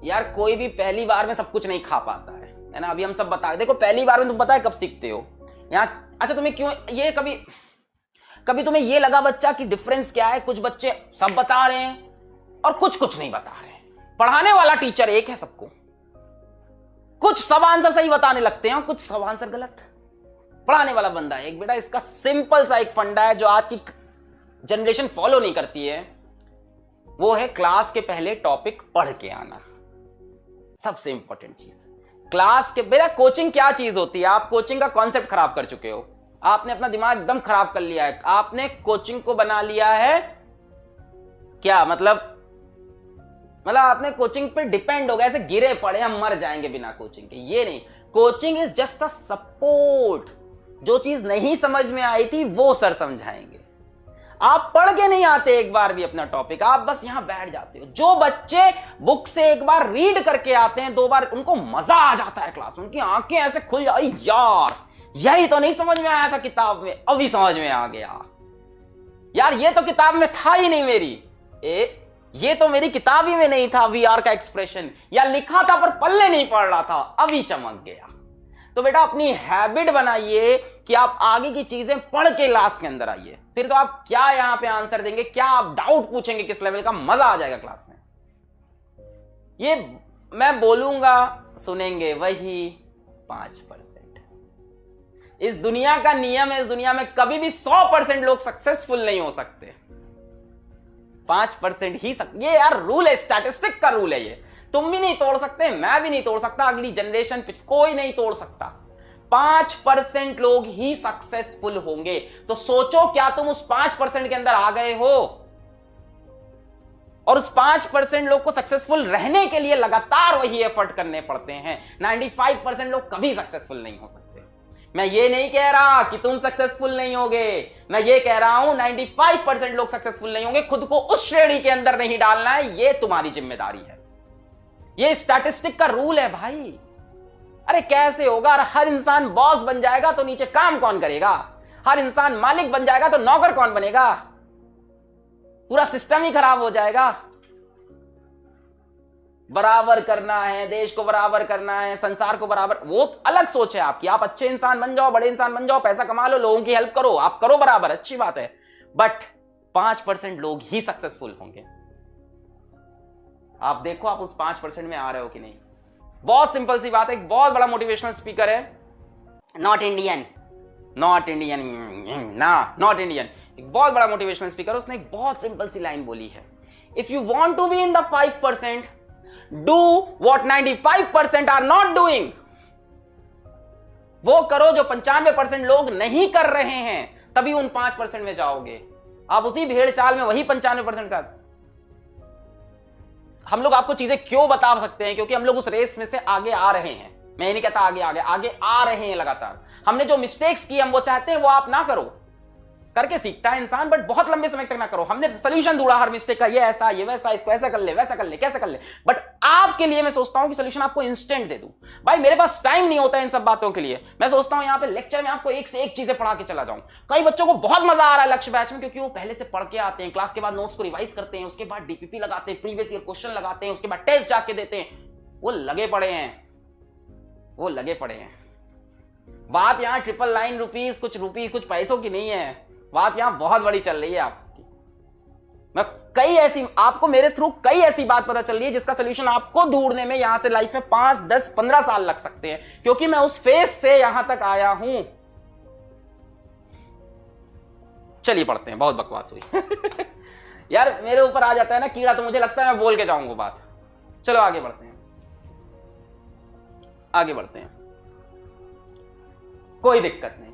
यार कोई भी पहली बार में सब कुछ नहीं खा पाता है ना। अभी हम सब बता, देखो पहली बार में तुम पता है कब सीखते हो यहाँ। अच्छा तुम्हें क्यों ये कभी कभी तुम्हें ये लगा बच्चा कि डिफरेंस क्या है? कुछ बच्चे सब बता रहे हैं और कुछ नहीं बता रहे हैं। पढ़ाने वाला टीचर एक है सबको, कुछ सब आंसर सही बताने लगते हैं और कुछ सब आंसर गलत। पढ़ाने वाला बंदा एक। बेटा इसका सिंपल सा एक फंडा है जो आज की जनरेशन फॉलो नहीं करती है, वो है क्लास के पहले टॉपिक पढ़ के आना। सबसे इंपॉर्टेंट चीज क्लास के। बेटा कोचिंग क्या चीज होती है? आप कोचिंग का कॉन्सेप्ट खराब कर चुके हो, आपने अपना दिमाग एकदम खराब कर लिया है। आपने कोचिंग को बना लिया है क्या मतलब आपने कोचिंग पे डिपेंड हो गए, ऐसे गिरे पड़े हम मर जाएंगे बिना कोचिंग के। ये नहीं, coaching is just a support. जो चीज नहीं समझ में आई थी वो सर समझाएंगे। आप पढ़ के नहीं आते एक बार भी अपना टॉपिक, आप बस यहां बैठ जाते हो। जो बच्चे बुक से एक बार रीड करके आते हैं, 2 बार, उनको मजा आ जाता है क्लास में, उनकी आंखें ऐसे खुल जाती, यार यही तो नहीं समझ में आया था किताब में, अभी समझ में आ गया। यार ये तो किताब में था ही नहीं मेरी, ये तो मेरी किताब ही में नहीं था वीआर का एक्सप्रेशन, या लिखा था पर पल्ले नहीं पड़ रहा था, अभी चमक गया। तो बेटा अपनी हैबिट बनाइए कि आप आगे की चीजें पढ़ के क्लास के अंदर आइए। फिर तो आप क्या यहां पे आंसर देंगे, क्या आप डाउट पूछेंगे, किस लेवल का मजा आ जाएगा क्लास में। ये मैं बोलूंगा सुनेंगे वही 5%। इस दुनिया का नियम है, इस दुनिया में कभी भी 100% लोग सक्सेसफुल नहीं हो सकते, 5% ही ये यार रूल है, स्टैटिस्टिक का रूल है। ये तुम भी नहीं तोड़ सकते, मैं भी नहीं तोड़ सकता, अगली जनरेशन कोई नहीं तोड़ सकता। 5% लोग ही सक्सेसफुल होंगे। तो सोचो क्या तुम उस 5% के अंदर आ गए हो? और उस 5% लोग को सक्सेसफुल रहने के लिए लगातार वही एफर्ट करने पड़ते हैं। 95% लोग कभी सक्सेसफुल नहीं हो सकते। मैं ये नहीं कह रहा कि तुम सक्सेसफुल नहीं होगे, मैं ये कह रहा हूं 95% लोग सक्सेसफुल नहीं होंगे। खुद को उस श्रेणी के अंदर नहीं डालना है, ये तुम्हारी जिम्मेदारी है। ये स्टैटिस्टिक का रूल है भाई। अरे कैसे होगा? हर इंसान बॉस बन जाएगा तो नीचे काम कौन करेगा? हर इंसान मालिक बन जाएगा तो नौकर कौन बनेगा? पूरा सिस्टम ही खराब हो जाएगा। बराबर करना है, देश को बराबर करना है, संसार को बराबर, वो अलग सोच है आपकी। आप अच्छे इंसान बन जाओ, बड़े इंसान बन जाओ, पैसा कमा लो, लोगों की हेल्प करो, आप करो बराबर, अच्छी बात है। बट 5% लोग ही सक्सेसफुल होंगे। आप देखो आप उस 5% में आ रहे हो कि नहीं। बहुत सिंपल सी बात है। एक बहुत बड़ा मोटिवेशनल स्पीकर है, नॉट इंडियन, एक बहुत बड़ा मोटिवेशनल स्पीकर, उसने एक बहुत सिंपल सी लाइन बोली है, if you want to be in the 5%, do what 95% are not doing. वो करो जो 95% लोग नहीं कर रहे हैं, तभी उन 5% में जाओगे। आप उसी भेड़ चाल में वही 95% का। हम लोग आपको चीजें क्यों बता सकते हैं? क्योंकि हम लोग उस रेस में से आगे आ रहे हैं। मैं ये नहीं कहता आगे आ रहे हैं लगातार। हमने जो मिस्टेक्स की हम वो चाहते हैं वो आप ना करो। करके सीखता है इंसान, बट बहुत लंबे समय तक ना करो। हमने सोल्यूशन ढूंढा हर मिस्टेक का, ये ऐसा, ये वैसा, इसको ऐसा कर ले, वैसा कर ले, कैसे कर ले। बट आपके लिए मैं सोचता हूं कि सोल्यूशन आपको इंस्टेंट दे दूं। भाई मेरे पास टाइम नहीं होता है इन सब बातों के लिए। मैं सोचता हूं यहां पे लेक्चर में आपको एक से एक चीजें पढ़ा के चला जाऊं। कई बच्चों को बहुत मजा आ रहा है लक्ष्य बैच में, क्योंकि वो पहले से पढ़ के आते हैं, क्लास के बाद नोट्स को रिवाइज करते हैं, उसके बाद डीपीपी लगाते हैं, प्रीवियस ईयर क्वेश्चन लगाते हैं, उसके बाद टेस्ट जाके देते हैं। वो लगे पड़े हैं। बात यहां ₹999 कुछ पैसों की नहीं है। बात यहां बहुत बड़ी चल रही है आपकी। मैं कई ऐसी आपको मेरे थ्रू कई ऐसी बात पता चल रही है जिसका सोल्यूशन आपको ढूंढने में यहां से लाइफ में 5, 10, 15 साल लग सकते हैं, क्योंकि मैं उस फेज से यहां तक आया हूं। चलिए पढ़ते हैं, बहुत बकवास हुई। यार मेरे ऊपर आ जाता है ना कीड़ा, तो मुझे लगता है मैं बोल के जाऊंगा बात। चलो आगे बढ़ते हैं। कोई दिक्कत नहीं,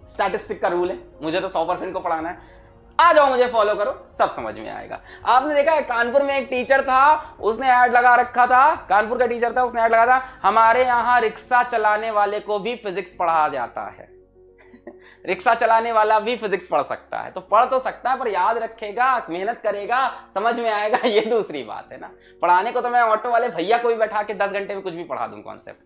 स्टैटिस्टिक का रूल है, मुझे तो 100% को पढ़ाना है। आ जाओ, मुझे फॉलो करो, सब समझ में आएगा। आपने देखा है कानपुर में एक टीचर था, उसने ऐड लगा रखा था, कानपुर का टीचर था, उसने ऐड लगा था, हमारे यहां रिक्शा चलाने वाले को भी फिजिक्स पढ़ाया जाता है। रिक्शा चलाने वाला भी फिजिक्स पढ़ सकता है। तो पढ़ तो सकता है, पर याद रखेगा, मेहनत करेगा, समझ में आएगा, ये दूसरी बात है ना। पढ़ाने को तो मैं ऑटो वाले भैया को भी बैठा के 10 घंटे में कुछ भी पढ़ा दूं कॉन्सेप्ट।